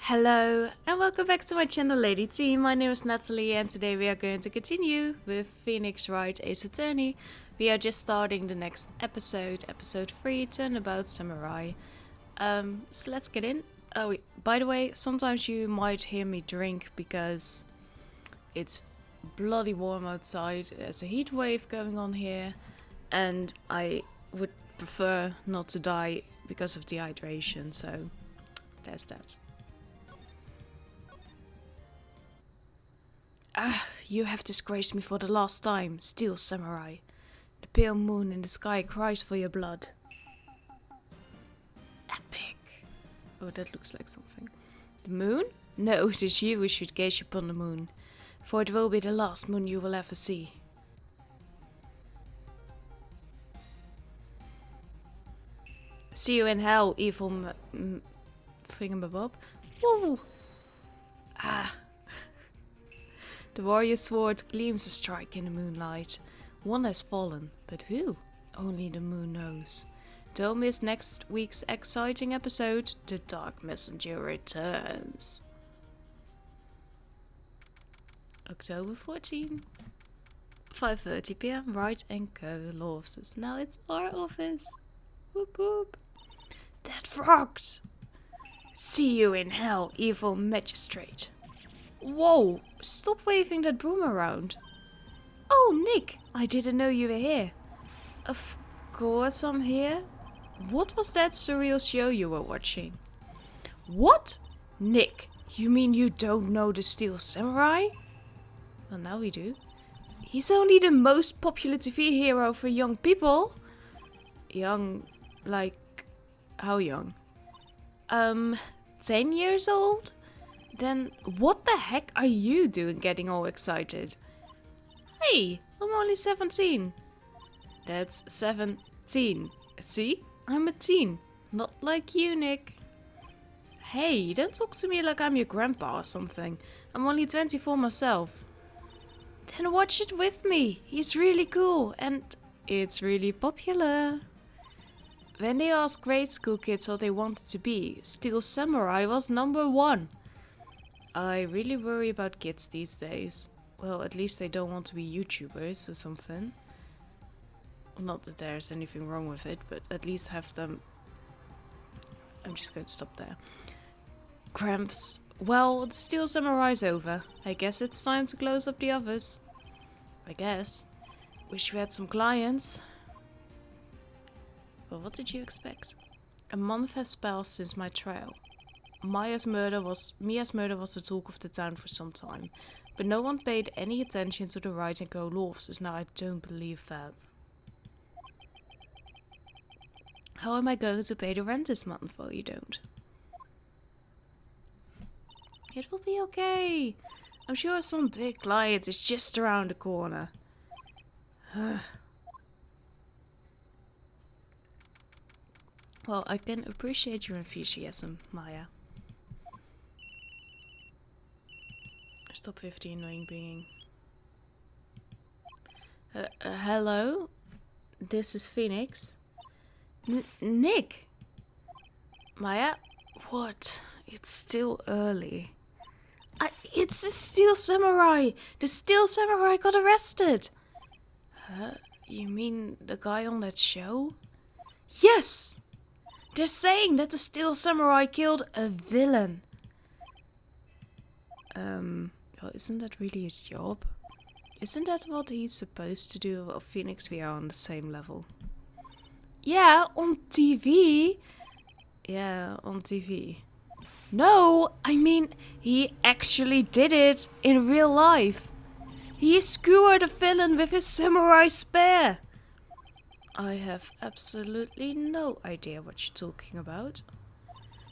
Hello and welcome back to my channel Lady T. My name is Nathalie and today we are going to continue with Phoenix Wright Ace Attorney. We are just starting the next episode, episode 3, Turnabout Samurai. So let's get in. Oh, by the way, sometimes you might hear me drink because it's bloody warm outside. There's a heat wave going on here and I would prefer not to die because of dehydration, so there's that. Ah, you have disgraced me for the last time, Steel Samurai. The pale moon in the sky cries for your blood. Epic. Oh, that looks like something. The moon? No, it is you who should gaze upon the moon, for it will be the last moon you will ever see. See you in hell, evil thingamabob. Woo! Ah. The warrior's sword gleams a strike in the moonlight. One has fallen, but who? Only the moon knows. Don't miss next week's exciting episode, The Dark Messenger returns. October 14. 5:30 PM, Wright & Co. Law offices. Now it's our office. Whoop whoop. That rocked! See you in hell, evil magistrate. Whoa! Stop waving that broom around. Oh, Nick! I didn't know you were here. Of course I'm here. What was that surreal show you were watching? What? Nick, you mean you don't know the Steel Samurai? Well, now we do. He's only the most popular TV hero for young people. Young, like, how young? 10 years old? Then what the heck are you doing getting all excited? Hey, I'm only 17. That's 17. See? I'm a teen. Not like you, Nick. Hey, don't talk to me like I'm your grandpa or something. I'm only 24 myself. Then watch it with me. He's really cool and it's really popular. When they asked grade school kids what they wanted to be, Steel Samurai was #1. I really worry about kids these days. Well, at least they don't want to be YouTubers or something. Not that there's anything wrong with it, but at least have them... I'm just going to stop there. Cramps. Well, the Steel Samurai's over. I guess it's time to close up the office. I guess. Wish we had some clients. Well, what did you expect? A month has passed since my trial. Mia's murder was the talk of the town for some time, but no one paid any attention to the Wright & Co. law offices. Now I don't believe that. How am I going to pay the rent this month? Well, you don't. It will be okay. I'm sure some big client is just around the corner. Well, I can appreciate your enthusiasm, Maya. Stop 50 annoying being. Hello? This is Phoenix. Nick! Maya? What? It's still early. It's the Steel Samurai! The Steel Samurai got arrested! Huh? You mean the guy on that show? Yes! They're saying that the Steel Samurai killed a villain. Well, isn't that really his job? Isn't that what he's supposed to do? Well, Phoenix, we are on the same level. Yeah, on TV. Yeah, on TV. No, I mean, he actually did it in real life. He skewered a villain with his samurai spear. I have absolutely no idea what you're talking about.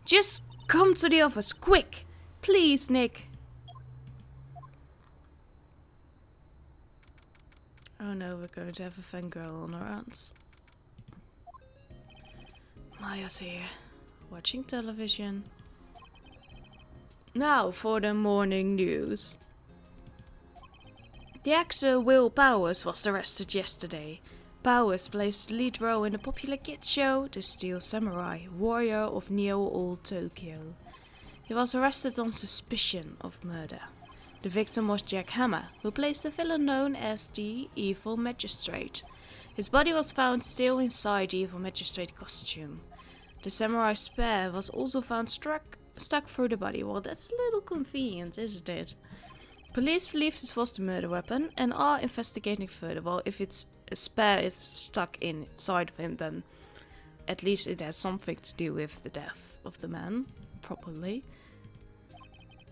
Just come to the office, quick! Please, Nick. Oh no, we're going to have a fangirl on our hands. Maya's here, watching television. Now for the morning news. The actor Will Powers was arrested yesterday. Powers plays the lead role in the popular kids show The Steel Samurai, Warrior of Neo Old Tokyo. He was arrested on suspicion of murder. The victim was Jack Hammer, who plays the villain known as the Evil Magistrate. His body was found still inside the Evil Magistrate costume. The samurai spear was also found stuck through the body. Well, that's a little convenient, isn't it? Police believe this was the murder weapon and are investigating further. Well, if a spear is stuck inside of him, then at least it has something to do with the death of the man, probably.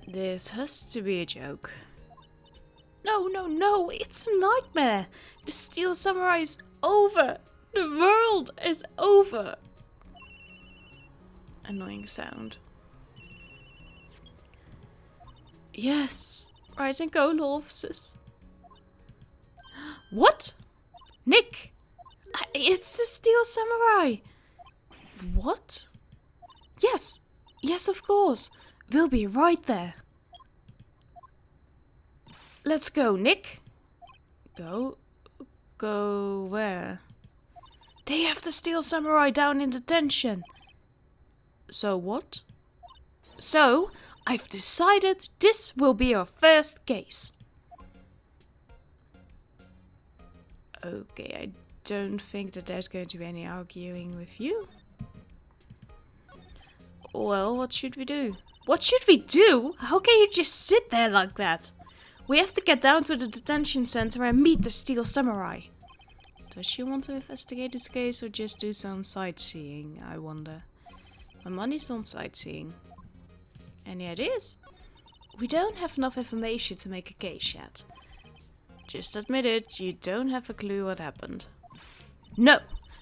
This has to be a joke. No, no, no, it's a nightmare. The Steel Samurai is over. The world is over. Annoying sound. Yes, rise and go, law officers. What? Nick! It's the Steel Samurai! What? Yes, yes, of course. We'll be right there. Let's go, Nick. Go where? They have the Steel Samurai down in detention. So what? So, I've decided this will be our first case. Okay, I don't think that there's going to be any arguing with you. Well, what should we do? What should we do? How can you just sit there like that? We have to get down to the detention center and meet the Steel Samurai. Does she want to investigate this case or just do some sightseeing, I wonder? My money's on sightseeing. Any ideas? We don't have enough information to make a case yet. Just admit it, you don't have a clue what happened. No,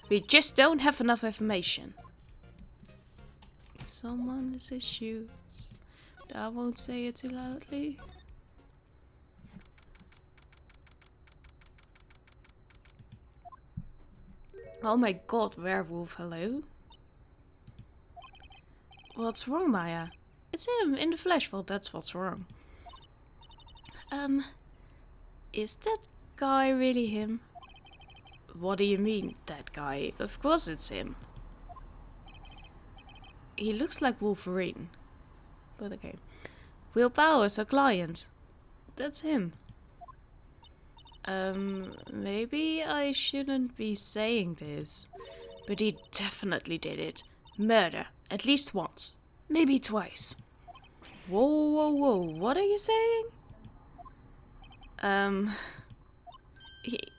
we just don't have enough information. Someone has issues. But I won't say it too loudly. Oh my god, werewolf, hello? What's wrong, Maya? It's him, in the flesh. Well, that's what's wrong. Is that guy really him? What do you mean, that guy? Of course it's him. He looks like Wolverine. But okay. Will Powers, our client. That's him. Maybe I shouldn't be saying this. But he definitely did it. Murder. At least once. Maybe twice. Whoa, whoa, whoa. What are you saying?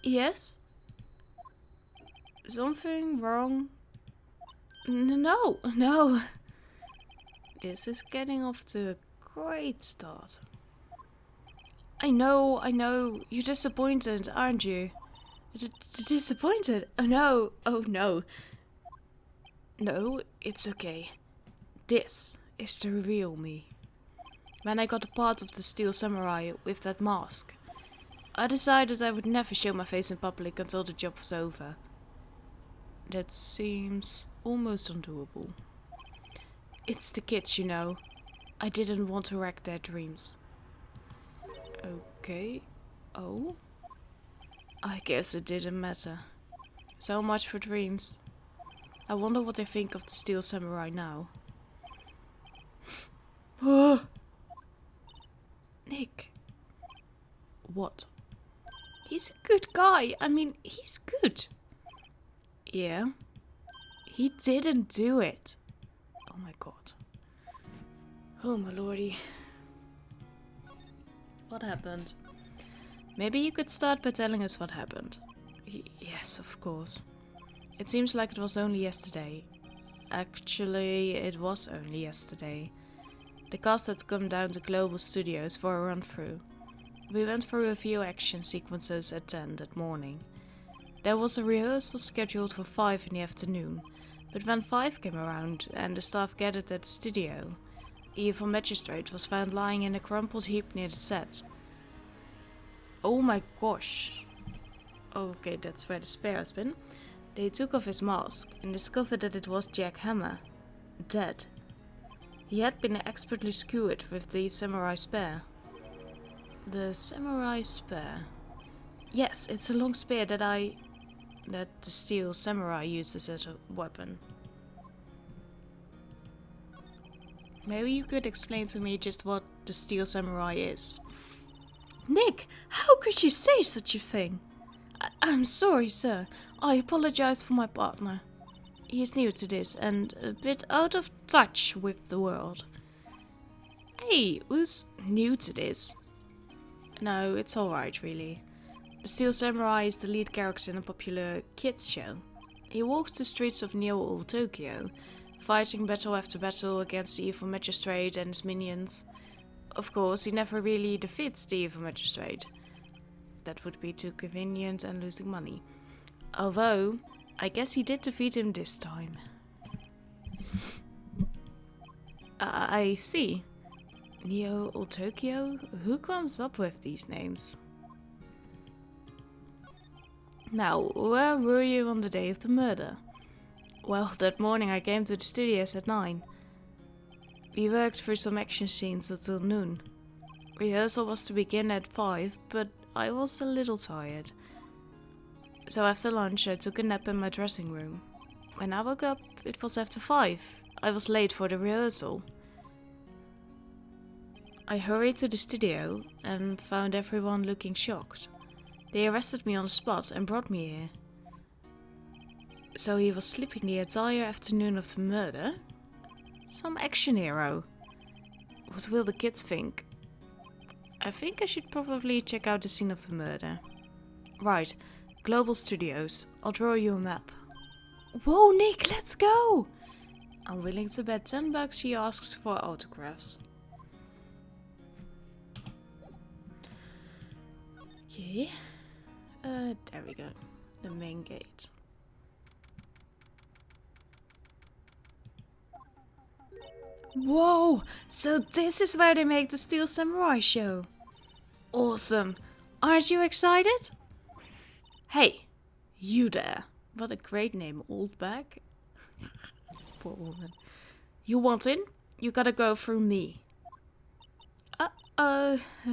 Yes? Something wrong? No. This is getting off to a great start. I know. You're disappointed, aren't you? Disappointed? Oh no. No, it's okay. This is the real me. When I got a part of the Steel Samurai with that mask, I decided I would never show my face in public until the job was over. That seems almost undoable. It's the kids, you know. I didn't want to wreck their dreams. Okay. Oh? I guess it didn't matter. So much for dreams. I wonder what they think of the Steel Samurai now. Nick. What? He's a good guy. I mean, he's good. Yeah. He didn't do it. Oh my god. Oh my lordy. What happened? Maybe you could start by telling us what happened. Yes, of course. It seems like it was only yesterday. Actually, it was only yesterday. The cast had come down to Global Studios for a run-through. We went through a few action sequences at 10 that morning. There was a rehearsal scheduled for 5 in the afternoon, but when 5 came around and the staff gathered at the studio, Evil Magistrate was found lying in a crumpled heap near the set. Oh my gosh. Okay, that's where the spear has been. They took off his mask and discovered that it was Jack Hammer, dead. He had been expertly skewered with the samurai spear. The samurai spear. Yes, it's a long spear that the Steel Samurai uses as a weapon. Maybe you could explain to me just what the Steel Samurai is. Nick, how could you say such a thing? I'm sorry, sir. I apologize for my partner. He is new to this and a bit out of touch with the world. Hey, who's new to this? No, it's alright, really. The Steel Samurai is the lead character in a popular kids show. He walks the streets of Neo-Old Tokyo, fighting battle after battle against the evil magistrate and his minions. Of course, he never really defeats the evil magistrate. That would be too convenient and losing money. Although, I guess he did defeat him this time. I see. Neo-Old Tokyo? Who comes up with these names? Now, where were you on the day of the murder? Well, that morning I came to the studios at 9. We worked through some action scenes until noon. Rehearsal was to begin at 5, but I was a little tired. So after lunch I took a nap in my dressing room. When I woke up, it was after 5. I was late for the rehearsal. I hurried to the studio and found everyone looking shocked. They arrested me on the spot and brought me here. So he was sleeping the entire afternoon of the murder? Some action hero. What will the kids think? I think I should probably check out the scene of the murder. Right, Global Studios. I'll draw you a map. Whoa, Nick, let's go! I'm willing to bet $10 he asks for autographs. Okay. There we go. The main gate. Whoa! So this is where they make the Steel Samurai show. Awesome! Aren't you excited? Hey! You there. What a great name, old bag. Poor woman. You want in? You gotta go through me.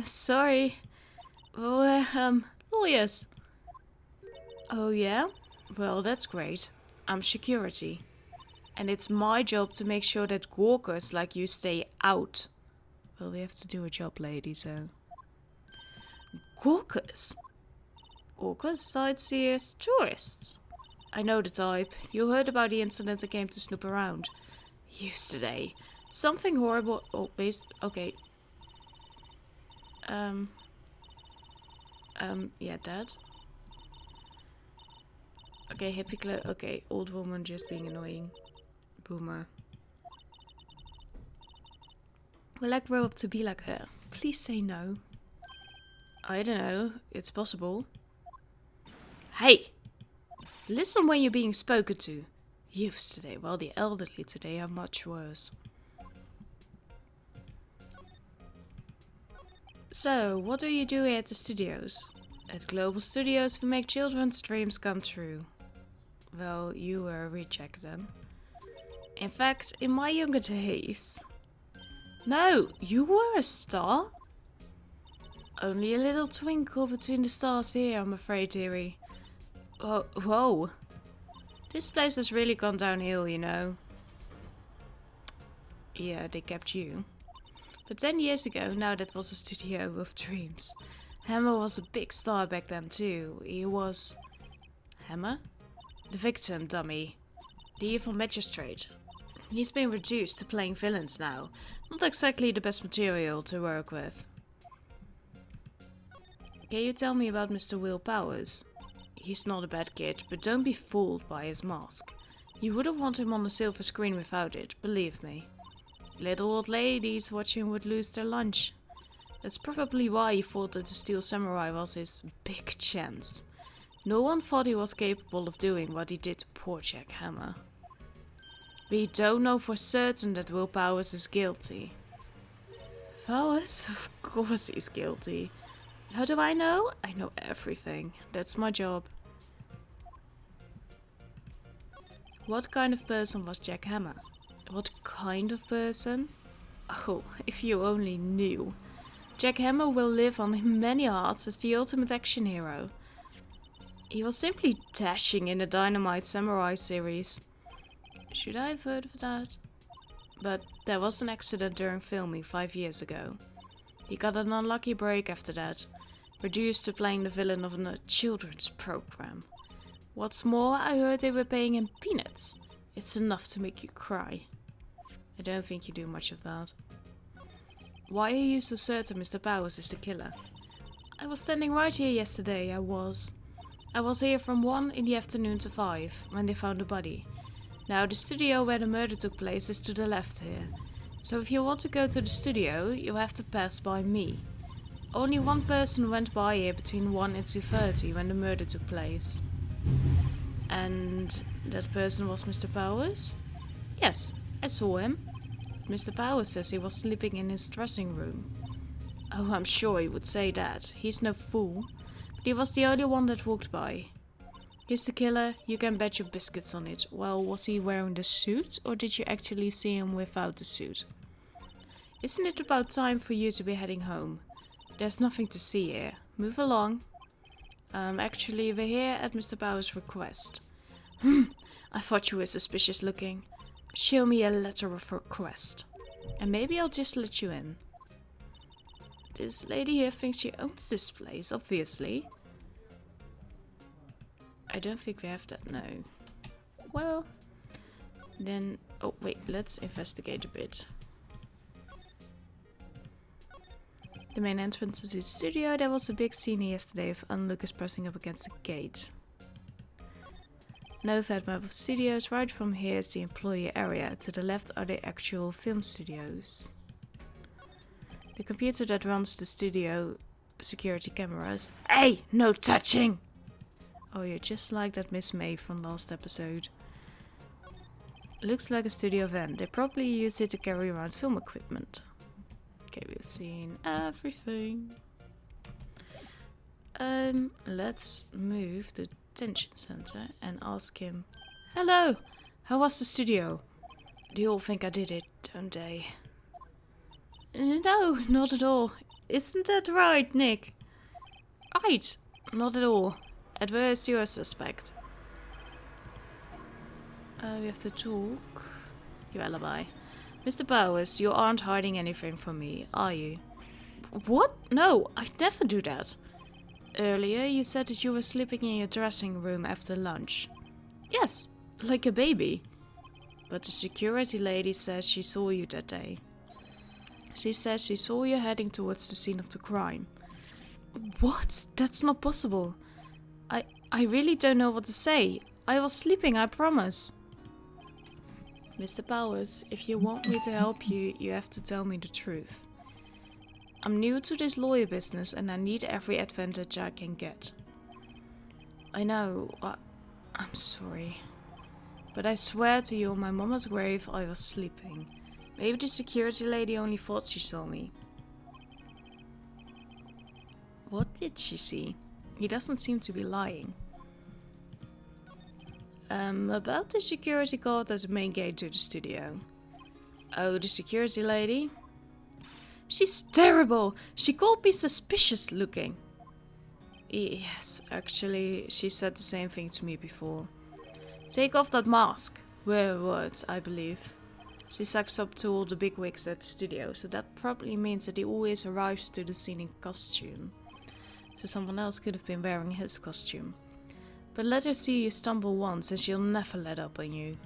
Sorry. Lawyers. Oh yeah? Well, that's great. I'm security. And it's my job to make sure that gawkers like you stay out. Well, we have to do a job, lady, so... Gawkers? Gawkers, sightseers, tourists. I know the type. You heard about the incident I came to snoop around. Yesterday. Something horrible... Oh, wait. Okay. Yeah, Dad? Okay, hippie okay, old woman just being annoying. Boomer. Will I grow up to be like her? Please say no. I don't know. It's possible. Hey! Listen when you're being spoken to. Youths today, while the elderly today are much worse. So, what do you do here at the studios? At Global Studios we make children's dreams come true. Well, you were a reject then. In fact, in my younger days... No, you were a star? Only a little twinkle between the stars here, I'm afraid, dearie. Oh, whoa. This place has really gone downhill, you know. Yeah, they kept you. But 10 years ago, now that was a studio of dreams. Hammer was a big star back then too. He was... Hammer? The victim, dummy. The evil magistrate. He's been reduced to playing villains now. Not exactly the best material to work with. Can you tell me about Mr. Will Powers? He's not a bad kid, but don't be fooled by his mask. You wouldn't want him on the silver screen without it, believe me. Little old ladies watching would lose their lunch. That's probably why he thought that the Steel Samurai was his big chance. No one thought he was capable of doing what he did to poor Jack Hammer. We don't know for certain that Will Powers is guilty. Powers? Of course he's guilty. How do I know? I know everything. That's my job. What kind of person was Jack Hammer? What kind of person? Oh, if you only knew. Jack Hammer will live on many hearts as the ultimate action hero. He was simply dashing in the Dynamite Samurai series. Should I have heard of that? but there was an accident during filming 5 years ago. He got an unlucky break after that, reduced to playing the villain of a children's program. What's more, I heard they were paying him peanuts. It's enough to make you cry. I don't think you do much of that. Why are you so certain Mr. Powers is the killer? I was standing right here yesterday, I was here from 1 in the afternoon to 5, when they found the body. Now, the studio where the murder took place is to the left here. So if you want to go to the studio, you have to pass by me. Only one person went by here between 1 and 2:30 when the murder took place. And that person was Mr. Powers? Yes, I saw him. Mr. Powers says he was sleeping in his dressing room. Oh, I'm sure he would say that. He's no fool. But he was the only one that walked by. He's the killer, you can bet your biscuits on it. Well, was he wearing the suit, or did you actually see him without the suit? Isn't it about time for you to be heading home? There's nothing to see here. Move along. Actually, we're here at Mr. Powers' request. I thought you were suspicious looking. Show me a letter of request. And maybe I'll just let you in. This lady here thinks she owns this place, obviously. I don't think we have that, no. Well, then... Oh, wait, let's investigate a bit. The main entrance to the studio, there was a big scene yesterday of onlookers pressing up against the gate. Note that map of studios, right from here is the employee area, to the left are the actual film studios. The computer that runs the studio security cameras. Hey, no touching! Oh, you're just like that Miss May from last episode. Looks like a studio van. They probably used it to carry around film equipment. Okay, we've seen everything. Let's move to the detention center and ask him. Hello! How was the studio? They all think I did it, don't they? No, not at all. Isn't that right, Nick? Right, not at all. At worst, you're a suspect. We have to talk. Your alibi. Mr. Powers, you aren't hiding anything from me, are you? What? No, I'd never do that. Earlier, you said that you were sleeping in your dressing room after lunch. Yes, like a baby. But the security lady says she saw you that day. She says she saw you heading towards the scene of the crime. What? That's not possible. I really don't know what to say. I was sleeping, I promise. Mr. Powers, if you want me to help you, you have to tell me the truth. I'm new to this lawyer business and I need every advantage I can get. I know, I'm sorry. But I swear to you on my mama's grave I was sleeping. Maybe the security lady only thought she saw me. What did she see? He doesn't seem to be lying. About the security guard at the main gate to the studio. Oh, the security lady? She's terrible! She called me suspicious looking. Yes, actually, she said the same thing to me before. Take off that mask. Were her words, I believe. She sucks up to all the bigwigs at the studio, so that probably means that he always arrives to the scene in costume. So someone else could have been wearing his costume. But let her see you stumble once and she'll never let up on you.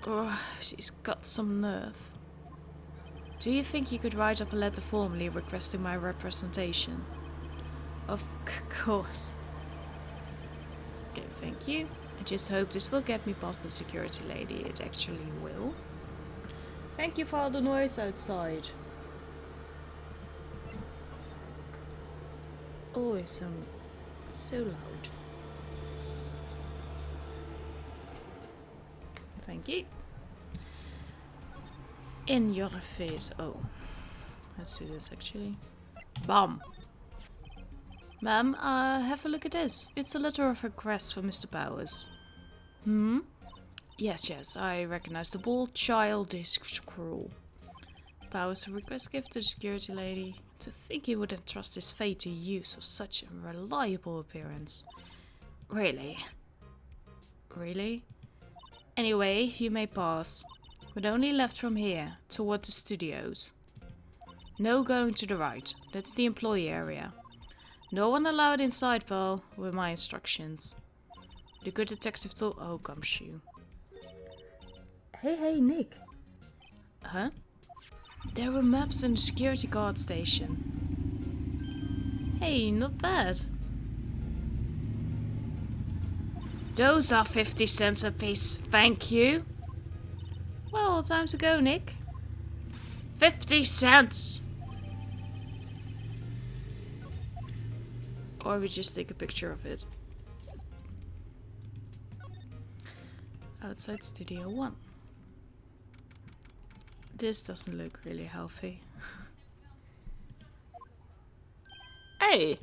Oh, she's got some nerve. Do you think you could write up a letter formally requesting my representation? Of course. Okay, thank you. I just hope this will get me past the security lady. It actually will. Thank you for all the noise outside. Oh, it's so loud. Thank you. In your face. Oh. Let's do this actually. Bam! Ma'am, have a look at this. It's a letter of request for Mr. Powers. Yes, I recognize the bold childish scroll. Powers request gift to the security lady. To think he would entrust his fate to use of such a reliable appearance. Really? Really? Anyway, you may pass. but only left from here, toward the studios. No going to the right. That's the employee area. No one allowed inside, pal, were my instructions. The good detective told... Oh, gumshoe. Hey, Nick. Huh? There were maps in the security guard station. Hey, not bad. Those are 50 cents a piece, thank you. Well, time to go, Nick. 50 cents! Or we just take a picture of it. Outside Studio 1. This doesn't look really healthy. Hey!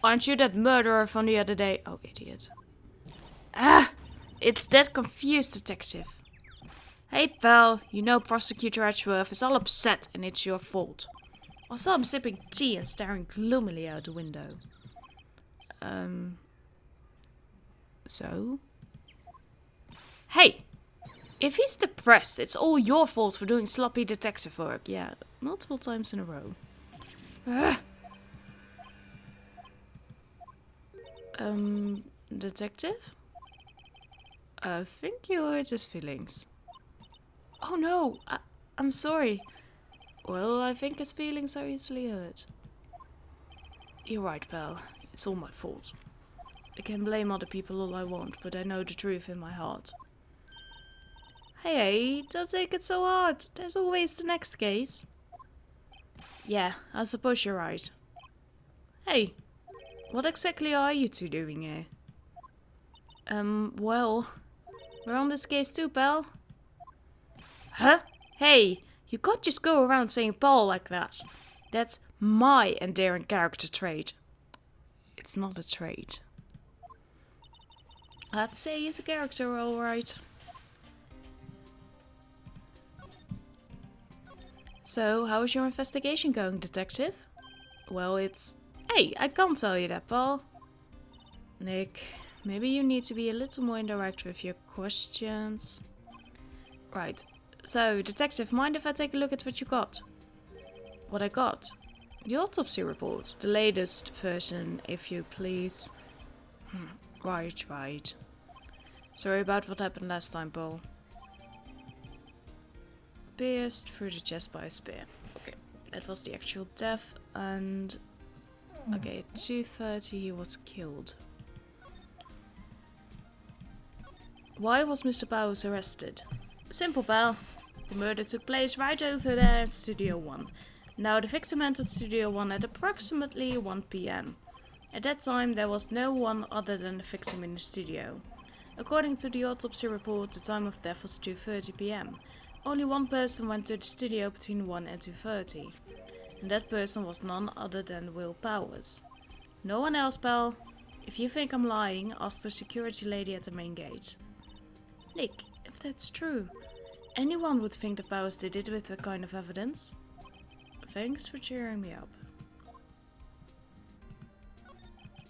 Aren't you that murderer from the other day? Oh, idiot. Ah! It's that confused detective. Hey, pal. You know Prosecutor Edgeworth is all upset and it's your fault. Also, I'm sipping tea and staring gloomily out the window. So? Hey! If he's depressed, it's all your fault for doing sloppy detective work. Yeah, multiple times in a row. Detective? I think you hurt his feelings. Oh no, I'm sorry. Well, I think his feelings are easily hurt. You're right, pal. It's all my fault. I can blame other people all I want, but I know the truth in my heart. Hey, don't take it so hard. There's always the next case. Yeah, I suppose you're right. Hey, what exactly are you two doing here? Well, we're on this case too, pal. Huh? Hey, you can't just go around saying pal like that. That's my endearing character trait. It's not a trait. I'd say he's a character, alright. So, how's your investigation going, detective? Well, it's... Hey, I can't tell you that, pal. Nick, maybe you need to be a little more indirect with your questions. Right. So, detective, mind if I take a look at what you got? What I got? The autopsy report. The latest version, if you please. Right. Sorry about what happened last time, Paul. Pierced through the chest by a spear. Okay, that was the actual death, and... Okay, at 2:30 he was killed. Why was Mr. Bowers arrested? Simple, pal. The murder took place right over there in Studio 1. Now, the victim entered Studio 1 at approximately 1 PM. At that time, there was no one other than the victim in the studio. According to the autopsy report, the time of death was 2:30 PM. Only one person went to the studio between 1 and 2:30. And that person was none other than Will Powers. No one else, pal. If you think I'm lying, ask the security lady at the main gate. Nick, if that's true, anyone would think that Powers did it with that kind of evidence. Thanks for cheering me up.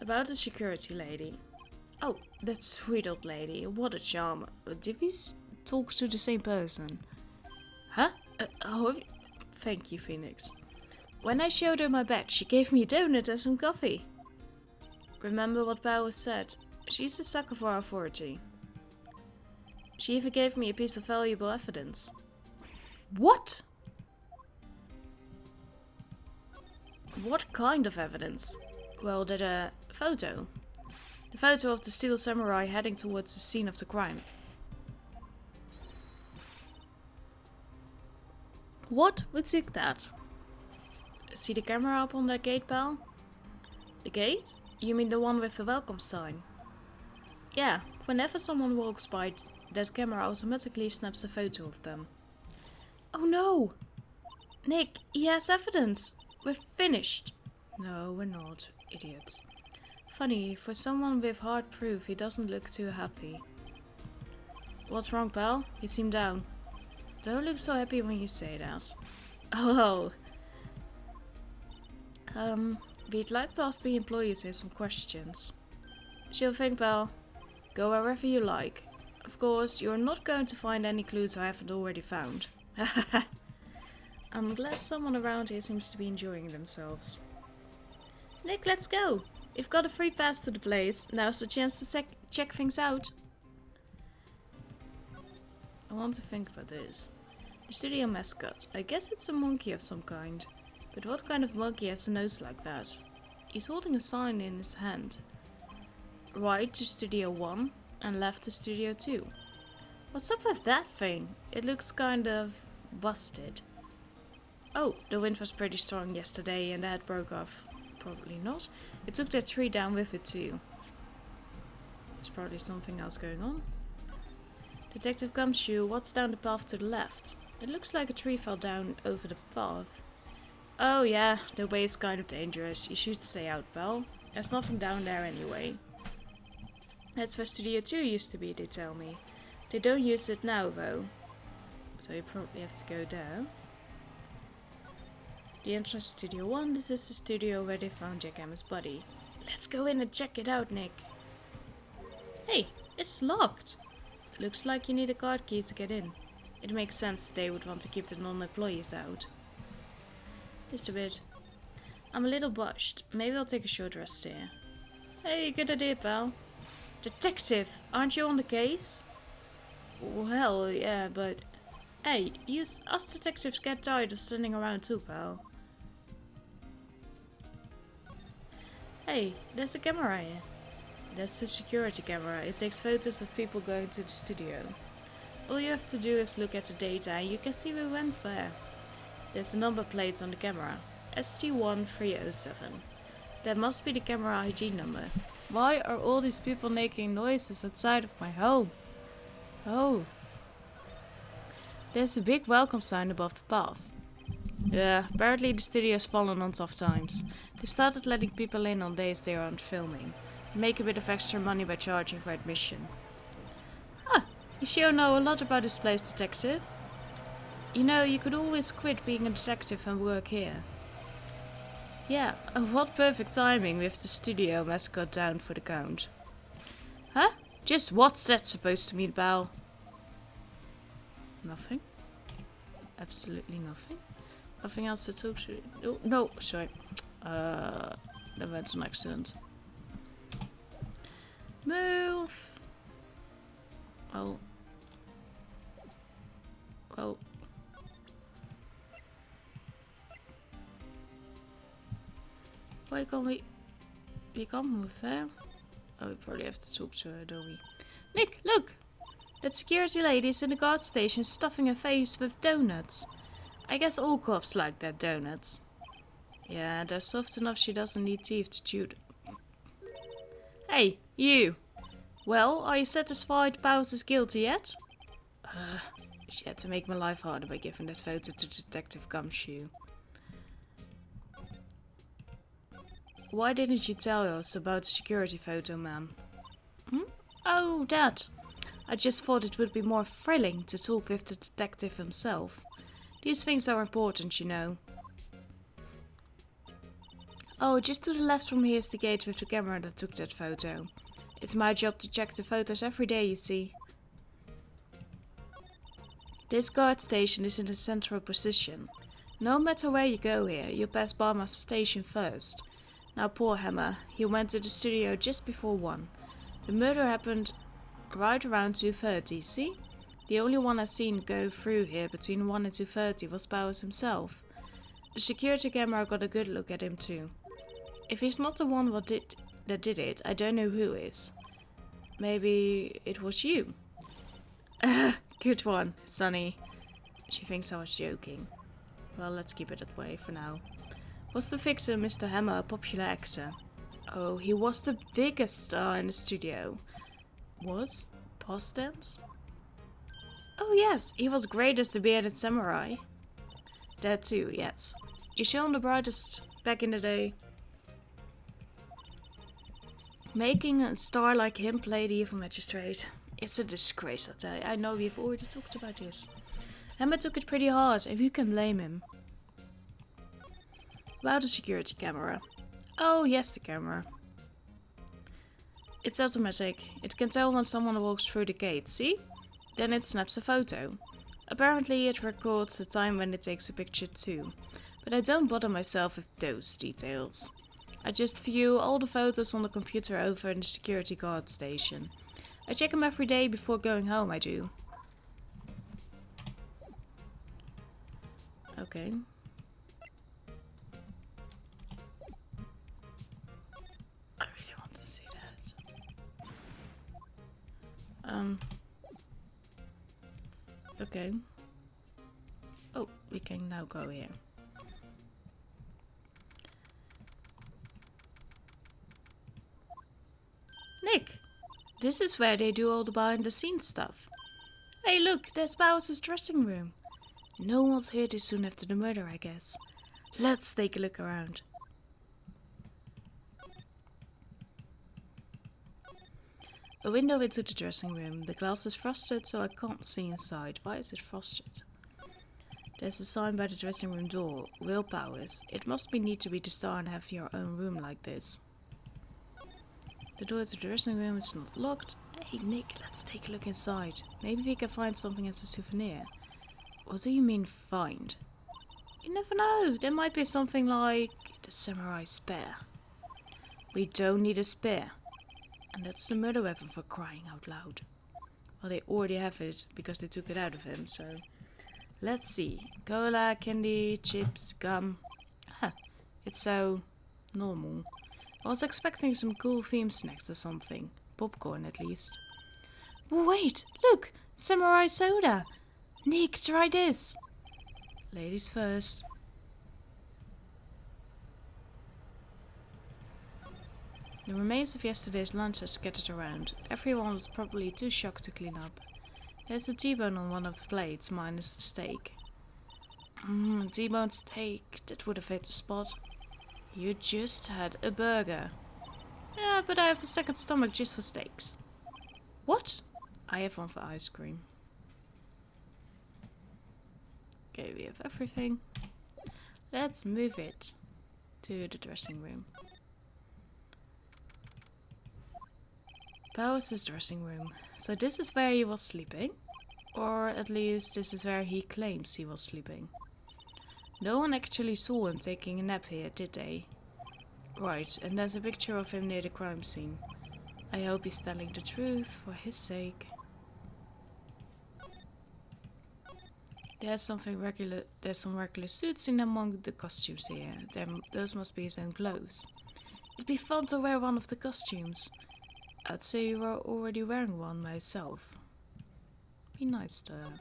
About the security lady. Oh, that sweet old lady. What a charm. Did we talk to the same person? Huh? Thank you, Phoenix. When I showed her my badge, she gave me a donut and some coffee. Remember what Powers said. She's a sucker for authority. She even gave me a piece of valuable evidence. What? What kind of evidence? Well, that photo. The photo of the steel samurai heading towards the scene of the crime. What would take that? See the camera up on that gate, pal? The gate? You mean the one with the welcome sign? Yeah, whenever someone walks by, that camera automatically snaps a photo of them. Oh no! Nick, he has evidence! We're finished! No, we're not, idiots. Funny, for someone with hard proof, he doesn't look too happy. What's wrong, pal? You seem down. Don't look so happy when you say that. Oh. We'd like to ask the employees here some questions. Sure thing, pal. Go wherever you like. Of course, you're not going to find any clues I haven't already found. I'm glad someone around here seems to be enjoying themselves. Nick, let's go! We've got a free pass to the place. Now's the chance to check things out. I want to think about this. The studio mascot. I guess it's a monkey of some kind. But what kind of monkey has a nose like that? He's holding a sign in his hand. Right to Studio 1 and left to Studio 2. What's up with that thing? It looks kind of busted. Oh, the wind was pretty strong yesterday and the head broke off. Probably not. It took that tree down with it too. There's probably something else going on. Detective Gumshoe, what's down the path to the left? It looks like a tree fell down over the path. Oh yeah, the way is kind of dangerous. You should stay out, pal. There's nothing down there anyway. That's where Studio 2 used to be, they tell me. They don't use it now though. So you probably have to go there. The entrance to Studio 1, this is the studio where they found Jack Emma's body. Let's go in and check it out, Nick. Hey, it's locked. Looks like you need a card key to get in. It makes sense that they would want to keep the non-employees out. Just a bit. I'm a little bushed. Maybe I'll take a short rest here. Hey, good idea, pal. Detective, aren't you on the case? Well, yeah, but... Hey, us detectives get tired of standing around too, pal. Hey, there's a camera here. That's the security camera. It takes photos of people going to the studio. All you have to do is look at the data and you can see who went there. There's a number plate on the camera. ST1307. That must be the camera ID number. Why are all these people making noises outside of my home? Oh. There's a big welcome sign above the path. Yeah, apparently the studio's fallen on tough times. They've started letting people in on days they aren't filming. Make a bit of extra money by charging for admission. Ah, you sure know a lot about this place, detective. You know, you could always quit being a detective and work here. Yeah, what perfect timing with the studio mascot down for the count. Huh? Just what's that supposed to mean, pal? Nothing. Absolutely nothing. Nothing else to talk to. Oh, no, sorry. That went an accident. Move! Oh. Oh. Why can't we... We can't move there. Oh, we probably have to talk to her, don't we? Nick, look! That security lady is in the guard station stuffing her face with donuts. I guess all cops like their donuts. Yeah, they're soft enough she doesn't need teeth to chew them. Hey, you! Well, are you satisfied Powers is guilty yet? She had to make my life harder by giving that photo to Detective Gumshoe. Why didn't you tell us about the security photo, ma'am? Oh, that. I just thought it would be more thrilling to talk with the detective himself. These things are important, you know. Oh, just to the left from here is the gate with the camera that took that photo. It's my job to check the photos every day, you see. This guard station is in the central position. No matter where you go here, you pass Barmaster Station first. Now poor Hammer, he went to the studio just before 1. The murder happened right around 2:30, see? The only one I seen go through here between 1 and 2:30 was Powers himself. The security camera got a good look at him too. If he's not the one that did it, I don't know who is. Maybe it was you. Good one, Sonny. She thinks I was joking. Well, let's keep it that way for now. Was the victim Mr. Hammer a popular actor? Oh, he was the biggest star in the studio. Was? Past tense? Oh yes, he was great as the bearded samurai. That too, yes. You show him the brightest back in the day. Making a star like him play the evil magistrate. It's a disgrace, I tell you. I know we've already talked about this. Hammer took it pretty hard, and who can blame him? About the security camera. Oh, yes, the camera. It's automatic. It can tell when someone walks through the gate, see? Then it snaps a photo. Apparently it records the time when it takes a picture too. But I don't bother myself with those details. I just view all the photos on the computer over in the security guard station. I check them every day before going home, I do. Okay. I really want to see that. Okay. Oh, we can now go here. Nick! This is where they do all the behind the scenes stuff. Hey look, there's Bowser's dressing room. No one's here this soon after the murder, I guess. Let's take a look around. A window into the dressing room. The glass is frosted, so I can't see inside. Why is it frosted? There's a sign by the dressing room door. Will Powers. It must be neat to be the star and have your own room like this. The door to the dressing room is not locked. Hey Nick, let's take a look inside. Maybe we can find something as a souvenir. What do you mean find? You never know. There might be something like the samurai spear. We don't need a spear. And that's the murder weapon, for crying out loud. Well, they already have it because they took it out of him, so... Let's see. Cola, candy, chips, gum. Huh. It's so... normal. I was expecting some cool theme snacks or something. Popcorn, at least. Wait! Look! Samurai soda! Nick, try this! Ladies first. The remains of yesterday's lunch are scattered around. Everyone was probably too shocked to clean up. There's a T-bone on one of the plates, minus the steak. T-bone steak, that would have hit the spot. You just had a burger. Yeah, but I have a second stomach just for steaks. What? I have one for ice cream. Okay, we have everything. Let's move it to the dressing room. Powers' dressing room. So this is where he was sleeping. Or at least this is where he claims he was sleeping. No one actually saw him taking a nap here, did they? Right, and there's a picture of him near the crime scene. I hope he's telling the truth for his sake. There's some regular suits in among the costumes here. Those must be his own clothes. It'd be fun to wear one of the costumes. I'd say you were already wearing one myself. Be nice to her.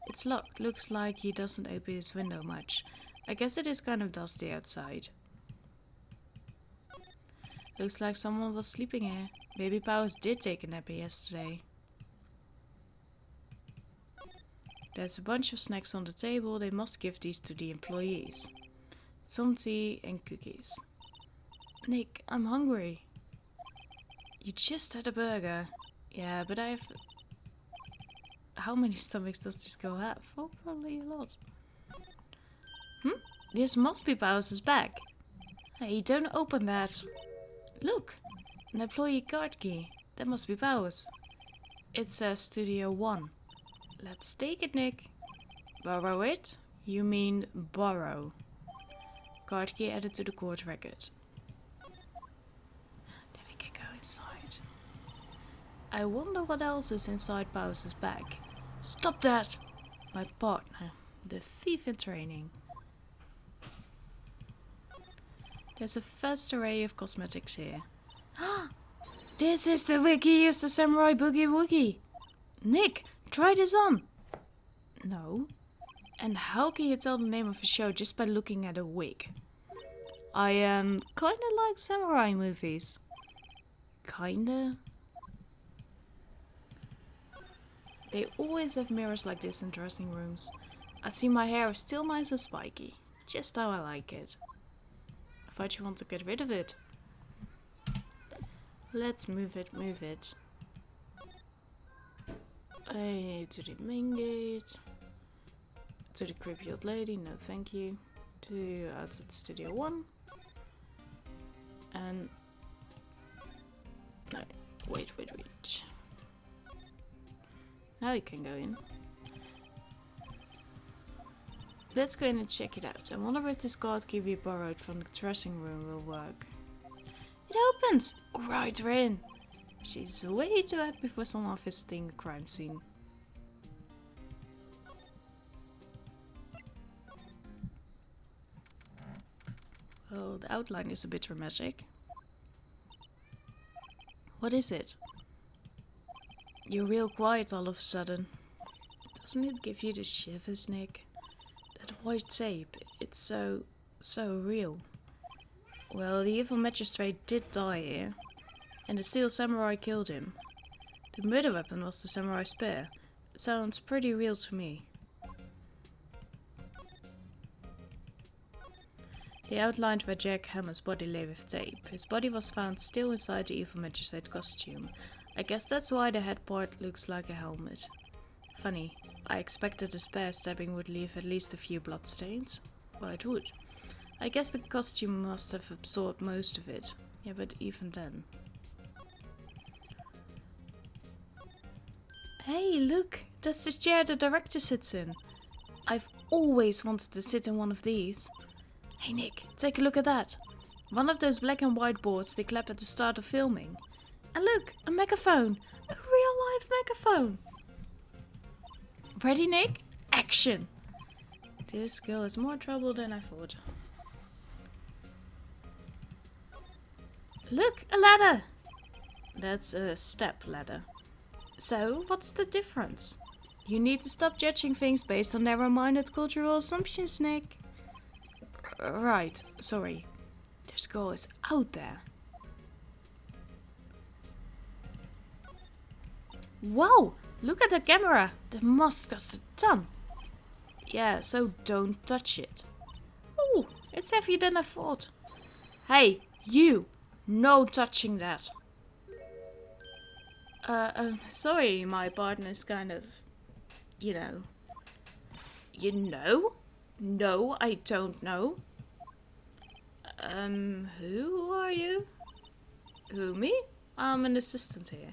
It's locked. Looks like he doesn't open his window much. I guess it is kind of dusty outside. Looks like someone was sleeping here. Baby Powers did take a nap yesterday. There's a bunch of snacks on the table. They must give these to the employees. Some tea and cookies. Nick, I'm hungry. You just had a burger. Yeah, but I've... How many stomachs does this girl have? Oh, probably a lot. This must be Bowser's bag. Hey, don't open that. Look, an employee card key. That must be Bowers. It says Studio 1. Let's take it, Nick. Borrow it? You mean borrow. Card key added to the court record. Then we can go inside. I wonder what else is inside Bowser's bag. Stop that! My partner, the thief in training. There's a vast array of cosmetics here. This is the wig he used, the Samurai Boogie Woogie. Nick, try this on. No. And how can you tell the name of a show just by looking at a wig? I kinda like samurai movies. Kinda. They always have mirrors like this in dressing rooms. I see my hair is still nice and spiky. Just how I like it. I thought you want to get rid of it. Let's move it, move it. Hey, to the main gate. To the creepy old lady, no thank you. To outside Studio 1. And... No, wait. Now you can go in. Let's go in and check it out. I wonder if this card key we borrowed from the dressing room will work. It opens! Alright, we're in. She's way too happy for someone visiting a crime scene. Well, the outline is a bit dramatic. What is it? You're real quiet all of a sudden. Doesn't it give you the shivers, Nick? That white tape, it's so real. Well, the evil magistrate did die here, and the steel samurai killed him. The murder weapon was the samurai spear. It sounds pretty real to me. They outlined where Jack Hammer's body lay with tape. His body was found still inside the evil magistrate costume. I guess that's why the head part looks like a helmet. Funny, I expected a spear stabbing would leave at least a few bloodstains. Well, it would. I guess the costume must have absorbed most of it. Yeah, but even then. Hey, look! That's the chair the director sits in. I've always wanted to sit in one of these. Hey Nick, take a look at that. One of those black and white boards they clap at the start of filming. And look, a megaphone! A real-life megaphone! Ready, Nick? Action! This girl is more trouble than I thought. Look, a ladder! That's a step ladder. So, what's the difference? You need to stop judging things based on narrow-minded cultural assumptions, Nick. Right, sorry. This girl is out there. Wow! Look at the camera! That must cost a ton! Yeah, so don't touch it. Ooh, it's heavier than I thought. Hey, you! No touching that! Sorry, my partner's kind of... You know. You know? No, I don't know. Who are you? Who, me? I'm an assistant here.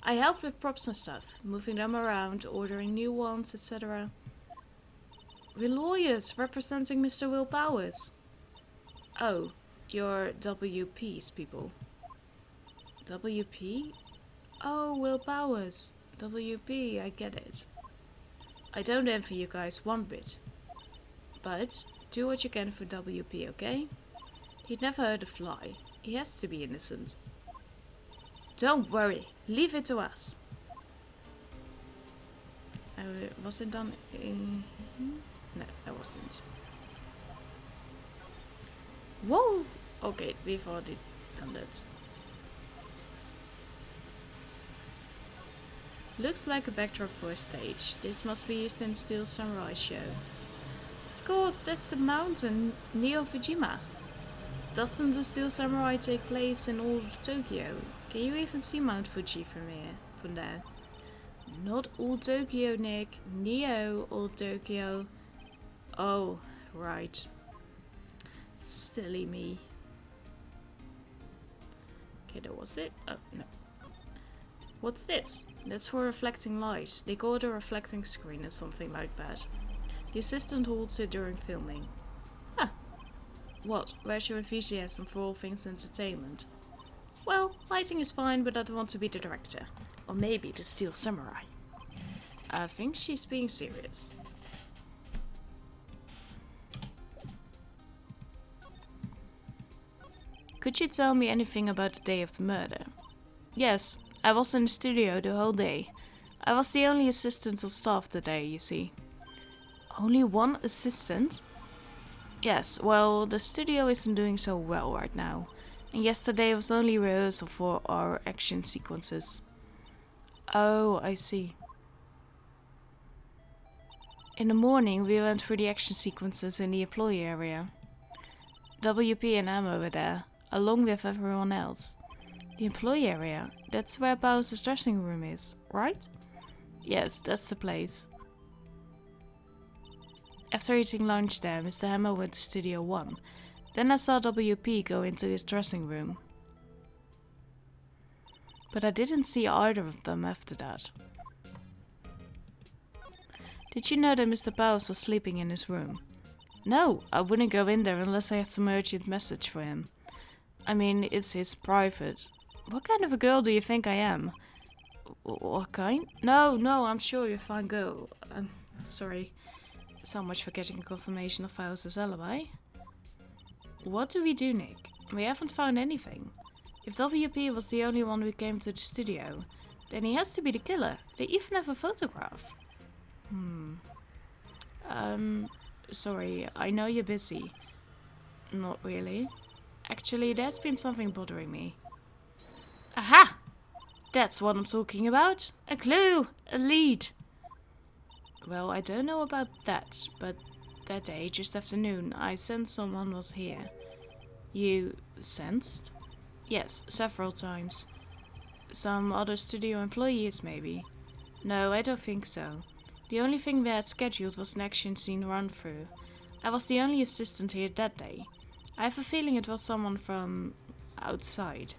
I help with props and stuff, moving them around, ordering new ones, etc. We're lawyers representing Mr. Will Powers. Oh, you're WP's people. WP? Oh, Will Powers. WP, I get it. I don't envy you guys one bit. But do what you can for WP, okay? He'd never hurt a fly. He has to be innocent. Don't worry, leave it to us. Was it done in... No, that wasn't. Whoa! Okay, we've already done that. Looks like a backdrop for a stage. This must be used in the Steel Samurai show. Of course, that's the mountain, Neo Fujima. Doesn't the Steel Samurai take place in old Tokyo? Can you even see Mount Fuji from here, from there? Not old Tokyo, Nick. Neo old Tokyo. Oh, right. Silly me. Okay, that was it. Oh, no. What's this? That's for reflecting light. They call it a reflecting screen or something like that. The assistant holds it during filming. Huh. What? Where's your enthusiasm for all things entertainment? Well, lighting is fine, but I don't want to be the director. Or maybe the Steel Samurai. I think she's being serious. Could you tell me anything about the day of the murder? Yes, I was in the studio the whole day. I was the only assistant on staff today, you see. Only one assistant? Yes, well, the studio isn't doing so well right now. And yesterday was the only rehearsal for our action sequences. Oh, I see. In the morning we went through the action sequences in the employee area. WP and Emma were there, along with everyone else. The employee area, that's where Bowser's dressing room is, right? Yes, that's the place. After eating lunch there, Mr. Hammer went to Studio 1. Then I saw WP go into his dressing room. but I didn't see either of them after that. Did you know that Mr. Powers was sleeping in his room? No, I wouldn't go in there unless I had some urgent message for him. I mean, it's his private. What kind of a girl do you think I am? What kind? No, I'm sure you're a fine girl. Sorry. So much for getting a confirmation of Powers' alibi. What do we do, Nick? We haven't found anything. If WP was the only one who came to the studio, then he has to be the killer. They even have a photograph. Sorry, I know you're busy. Not really. Actually, there's been something bothering me. Aha! That's what I'm talking about. A clue! A lead! Well, I don't know about that, but that day, just after noon, I sensed someone was here. You sensed? Yes, several times. Some other studio employees, maybe? No, I don't think so. The only thing we had scheduled was an action scene run-through. I was the only assistant here that day. I have a feeling it was someone from outside.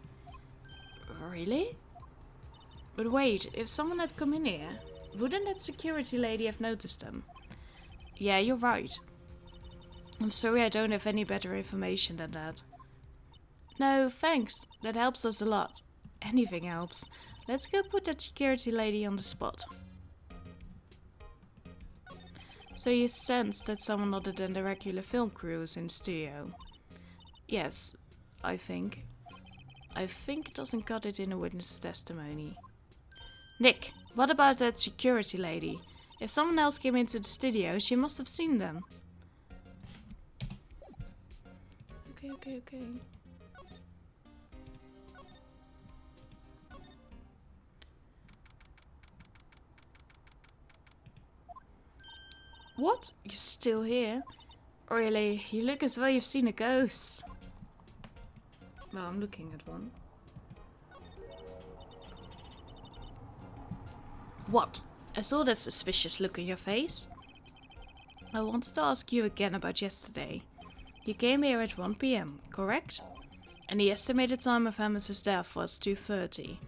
Really? But wait, if someone had come in here, wouldn't that security lady have noticed them? Yeah, you're right. I'm sorry I don't have any better information than that. No, thanks. That helps us a lot. Anything helps. Let's go put that security lady on the spot. So you sensed that someone other than the regular film crew was in the studio? Yes, I think. I think it doesn't cut it in a witness's testimony. Nick, what about that security lady? If someone else came into the studio, she must have seen them. Okay. What? You're still here? Really? You look as though you've seen a ghost. Well, I'm looking at one. What? I saw that suspicious look on your face. I wanted to ask you again about yesterday. You came here at 1 PM, correct? And the estimated time of Hammer's death was 2:30.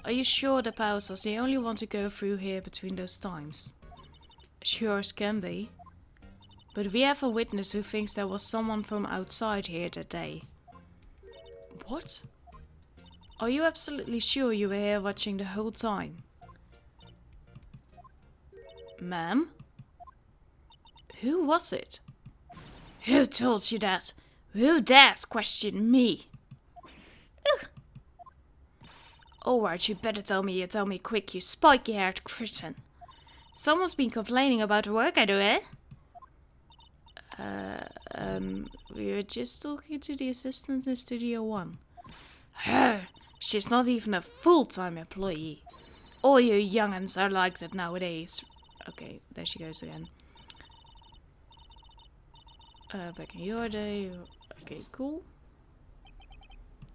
Are you sure that Powers was the only one to go through here between those times? Sure as can be. But we have a witness who thinks there was someone from outside here that day. What? Are you absolutely sure you were here watching the whole time? Ma'am? Who was it? Who told you that? Who dares question me? Ugh. Alright, you better tell me quick, you spiky-haired Christian. Someone's been complaining about the work I do, eh? We were just talking to the assistant in Studio 1. Her! She's not even a full-time employee. All you young'uns are like that nowadays. Okay, there she goes again. Back in your day. Okay, cool.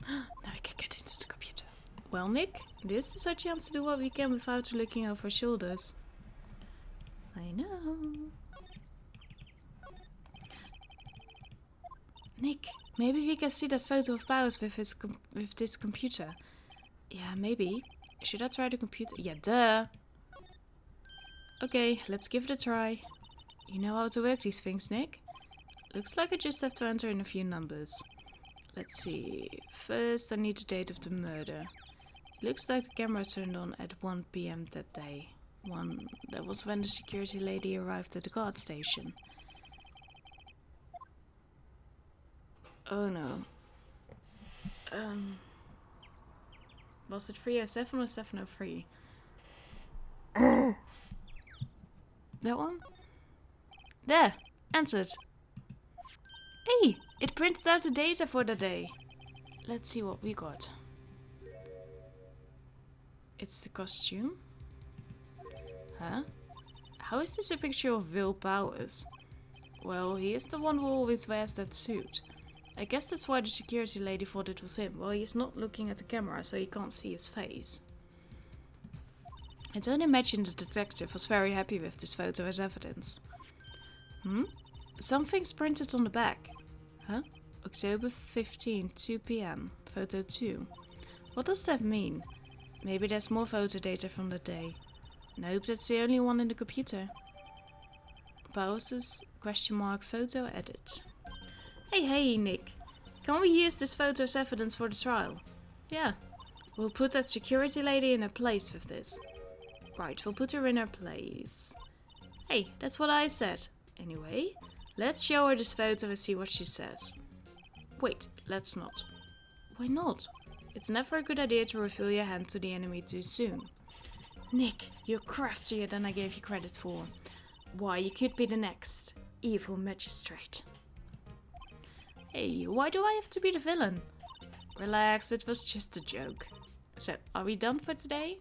Now we can get into the computer. Well, Nick, this is our chance to do what we can without looking over our shoulders. I know. Nick, maybe we can see that photo of Powers with this computer. Yeah, maybe. Should I try the computer? Yeah, duh. Okay, let's give it a try. You know how to work these things, Nick? Looks like I just have to enter in a few numbers. Let's see. First, I need the date of the murder. Looks like the camera turned on at 1 PM that day. That was when the security lady arrived at the guard station. Oh no. Was it 3:07 or 7:03? That one? There! Answered! Hey! It printed out the data for the day. Let's see what we got. It's the costume? Huh? How is this a picture of Will Powers? Well, he is the one who always wears that suit. I guess that's why the security lady thought it was him. Well, he's not looking at the camera, so you can't see his face. I don't imagine the detective was very happy with this photo as evidence. Something's printed on the back. Huh? October 15, 2 PM. Photo 2. What does that mean? Maybe there's more photo data from that day. Nope, that's the only one in the computer. Pauses, question mark, photo edit. Hey, Nick. Can we use this photo as evidence for the trial? Yeah. We'll put that security lady in her place with this. Right, we'll put her in her place. Hey, that's what I said. Anyway, let's show her this photo and see what she says. Wait, let's not. Why not? It's never a good idea to reveal your hand to the enemy too soon. Nick, you're craftier than I gave you credit for. Why, you could be the next evil magistrate. Hey, why do I have to be the villain? Relax, it was just a joke. So, are we done for today?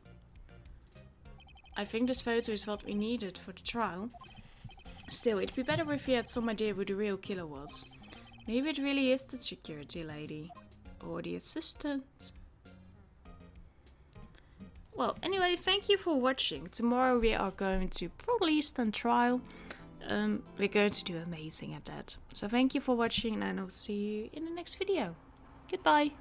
I think this photo is what we needed for the trial. Still, it'd be better if we had some idea who the real killer was. Maybe it really is the security lady. Or the assistant. Well, anyway, thank you for watching. Tomorrow we are going to probably stand trial. We're going to do amazing at that. So thank you for watching and I'll see you in the next video. Goodbye.